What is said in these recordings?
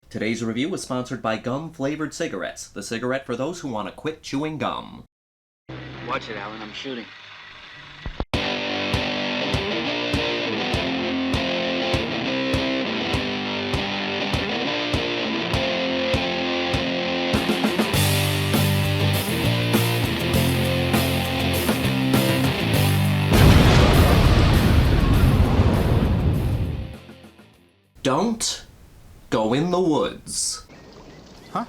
Today's review is sponsored by gum-flavored cigarettes, the cigarette for those who want to quit chewing gum. Watch it, Alan, I'm shooting. Don't go in the woods. Huh?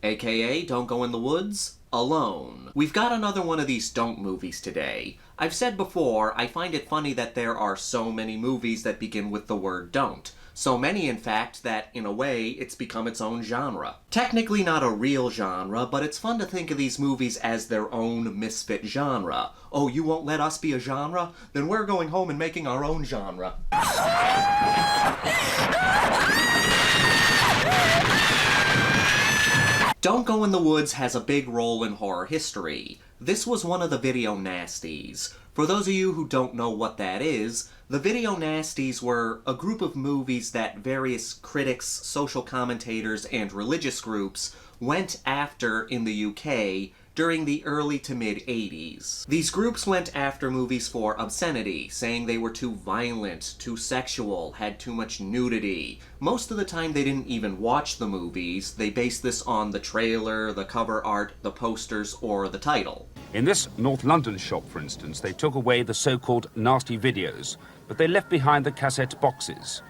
AKA, don't go in the woods alone. We've got another one of these don't movies today. I've said before, I find it funny that there are so many movies that begin with the word don't. So many, in fact, that, in a way, it's become its own genre. Technically not a real genre, but it's fun to think of these movies as their own misfit genre. Oh, you won't let us be a genre? Then we're going home and making our own genre. Don't Go in the Woods has a big role in horror history. This was one of the video nasties. For those of you who don't know what that is, the video nasties were a group of movies that various critics, social commentators, and religious groups went after in the UK during the early to mid-80s. These groups went after movies for obscenity, saying they were too violent, too sexual, had too much nudity. Most of the time they didn't even watch the movies, they based this on the trailer, the cover art, the posters, or the title. In this North London shop, for instance, they took away the so-called nasty videos, but they left behind the cassette boxes.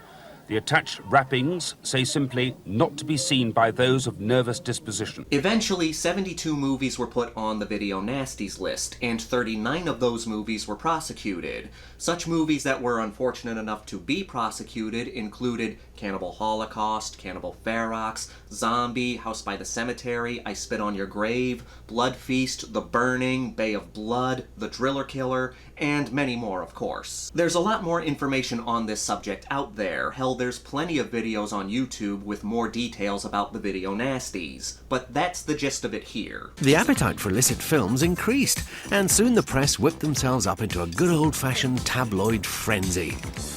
The attached wrappings say simply, not to be seen by those of nervous disposition. Eventually, 72 movies were put on the Video Nasties list, and 39 of those movies were prosecuted. Such movies that were unfortunate enough to be prosecuted included Cannibal Holocaust, Cannibal Ferox, Zombie, House by the Cemetery, I Spit on Your Grave, Blood Feast, The Burning, Bay of Blood, The Driller Killer, and many more, of course. There's a lot more information on this subject out there. Hell, there's plenty of videos on YouTube with more details about the Video Nasties, but that's the gist of it here. The appetite for illicit films increased, and soon the press whipped themselves up into a good old-fashioned tabloid frenzy.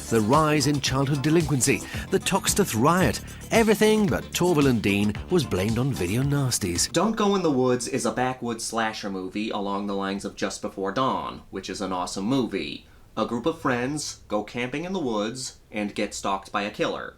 The rise in childhood delinquency, the Toxteth riot, everything but Torval and Dean was blamed on Video Nasties. Don't Go in the Woods is a backwoods slasher movie along the lines of Just Before Dawn, which is an awesome movie. A group of friends go camping in the woods and get stalked by a killer.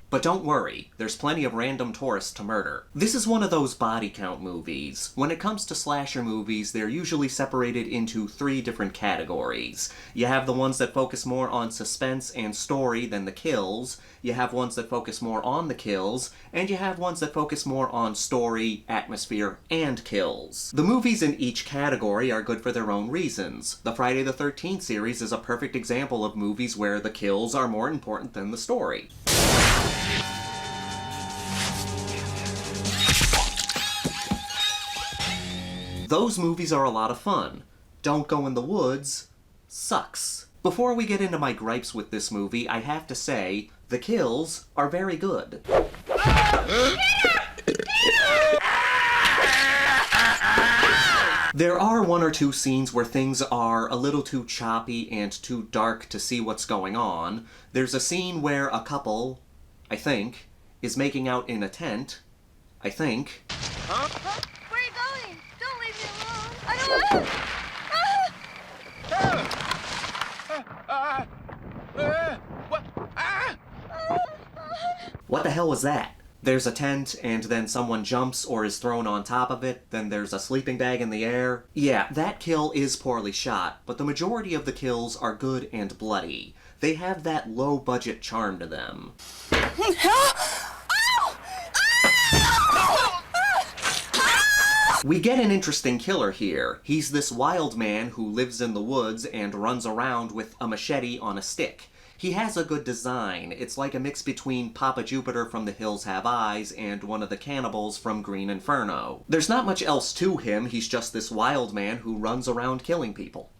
But don't worry, there's plenty of random tourists to murder. This is one of those body count movies. When it comes to slasher movies, they're usually separated into 3 different categories. You have the ones that focus more on suspense and story than the kills, you have ones that focus more on the kills, and you have ones that focus more on story, atmosphere, and kills. The movies in each category are good for their own reasons. The Friday the 13th series is a perfect example of movies where the kills are more important than the story. Those movies are a lot of fun. Don't Go in the Woods sucks. Before we get into my gripes with this movie, I have to say, the kills are very good. There are 1 or 2 scenes where things are a little too choppy and too dark to see what's going on. There's a scene where a couple, I think, is making out in a tent. I think. Huh? Where are you going? Don't leave me alone. I don't want What the hell was that? There's a tent, and then someone jumps or is thrown on top of it, then there's a sleeping bag in the air. Yeah, that kill is poorly shot, but the majority of the kills are good and bloody. They have that low-budget charm to them. We get an interesting killer here. He's this wild man who lives in the woods and runs around with a machete on a stick. He has a good design. It's like a mix between Papa Jupiter from The Hills Have Eyes and one of the cannibals from Green Inferno. There's not much else to him, he's just this wild man who runs around killing people.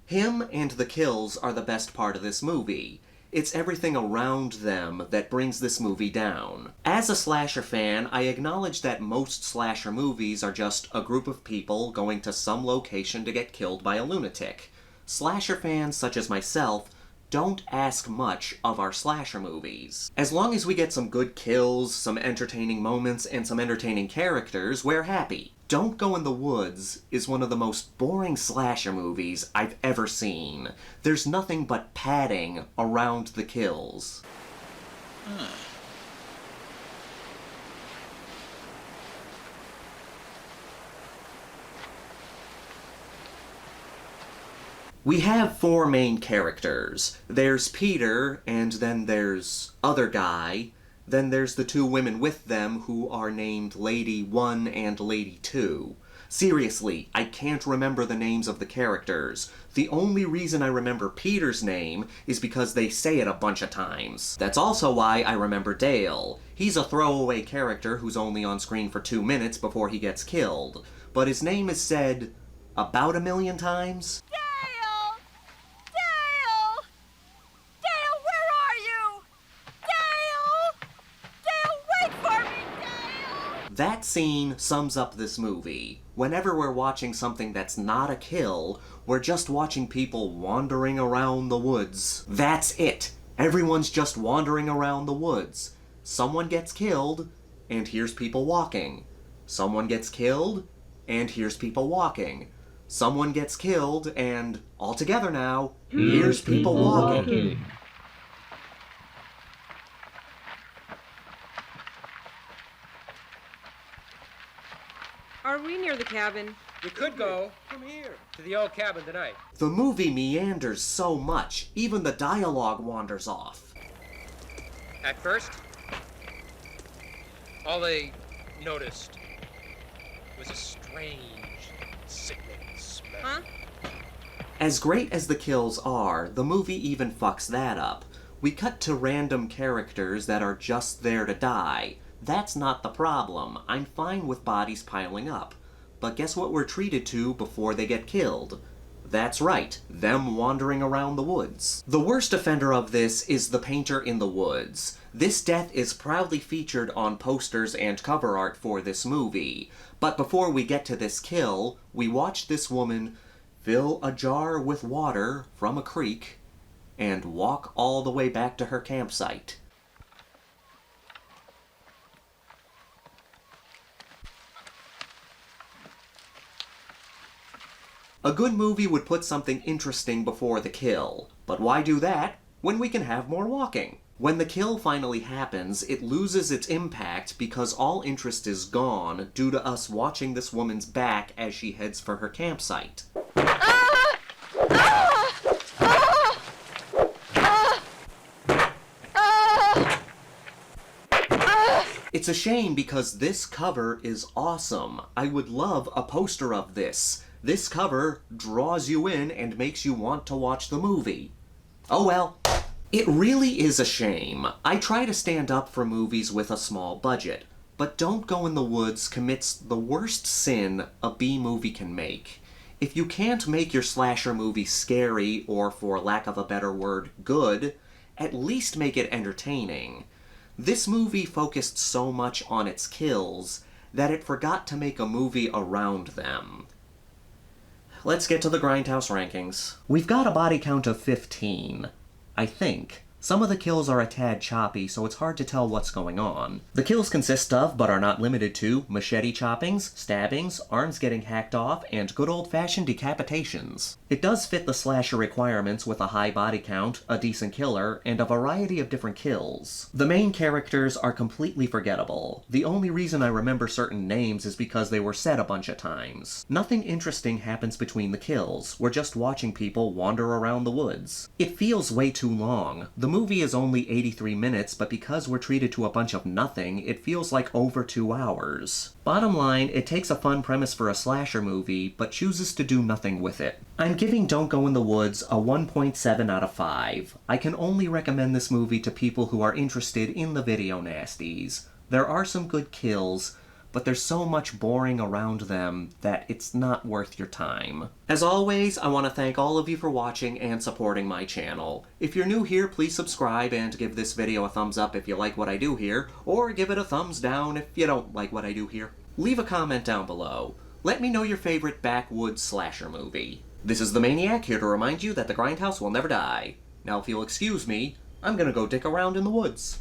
Him and the kills are the best part of this movie. It's everything around them that brings this movie down. As a slasher fan, I acknowledge that most slasher movies are just a group of people going to some location to get killed by a lunatic. Slasher fans such as myself don't ask much of our slasher movies. As long as we get some good kills, some entertaining moments, and some entertaining characters, we're happy. Don't Go in the Woods is one of the most boring slasher movies I've ever seen. There's nothing but padding around the kills. We have four main characters. There's Peter, and then there's Other Guy. Then there's the two women with them who are named Lady 1 and Lady 2. Seriously, I can't remember the names of the characters. The only reason I remember Peter's name is because they say it a bunch of times. That's also why I remember Dale. He's a throwaway character who's only on screen for 2 minutes before he gets killed. But his name is said about 1 million times. Gail! Gail! Gail, where are you? Gail! Gail, wait for me, Gail! That scene sums up this movie. Whenever we're watching something that's not a kill, we're just watching people wandering around the woods. That's it. Everyone's just wandering around the woods. Someone gets killed, and here's people walking. Someone gets killed, and here's people walking. Someone gets killed, and all together now, here's people walking. Are we near the cabin? You could go from here to the old cabin tonight. The movie meanders so much, even the dialogue wanders off. At first, all they noticed was a strange, sickening smell. Huh? As great as the kills are, the movie even fucks that up. We cut to random characters that are just there to die. That's not the problem. I'm fine with bodies piling up. But guess what we're treated to before they get killed? That's right, them wandering around the woods. The worst offender of this is the painter in the woods. This death is proudly featured on posters and cover art for this movie. But before we get to this kill, we watch this woman fill a jar with water from a creek and walk all the way back to her campsite. A good movie would put something interesting before the kill. But why do that when we can have more walking? When the kill finally happens, it loses its impact because all interest is gone due to us watching this woman's back as she heads for her campsite. It's a shame because this cover is awesome. I would love a poster of this. This cover draws you in and makes you want to watch the movie. Oh well. It really is a shame. I try to stand up for movies with a small budget, but Don't Go in the Woods commits the worst sin a B-movie can make. If you can't make your slasher movie scary, or for lack of a better word, good, at least make it entertaining. This movie focused so much on its kills that it forgot to make a movie around them. Let's get to the Grindhouse rankings. We've got a body count of 15. I think. Some of the kills are a tad choppy, so it's hard to tell what's going on. The kills consist of, but are not limited to, machete choppings, stabbings, arms getting hacked off, and good old-fashioned decapitations. It does fit the slasher requirements with a high body count, a decent killer, and a variety of different kills. The main characters are completely forgettable. The only reason I remember certain names is because they were said a bunch of times. Nothing interesting happens between the kills. We're just watching people wander around the woods. It feels way too long. The movie is only 83 minutes, but because we're treated to a bunch of nothing, it feels like over 2 hours. Bottom line, it takes a fun premise for a slasher movie, but chooses to do nothing with it. I'm giving Don't Go in the Woods a 1.7 out of 5. I can only recommend this movie to people who are interested in the video nasties. There are some good kills, but there's so much boring around them that it's not worth your time. As always, I want to thank all of you for watching and supporting my channel. If you're new here, please subscribe and give this video a thumbs up if you like what I do here, or give it a thumbs down if you don't like what I do here. Leave a comment down below. Let me know your favorite backwoods slasher movie. This is the Maniac, here to remind you that the Grindhouse will never die. Now if you'll excuse me, I'm gonna go dick around in the woods.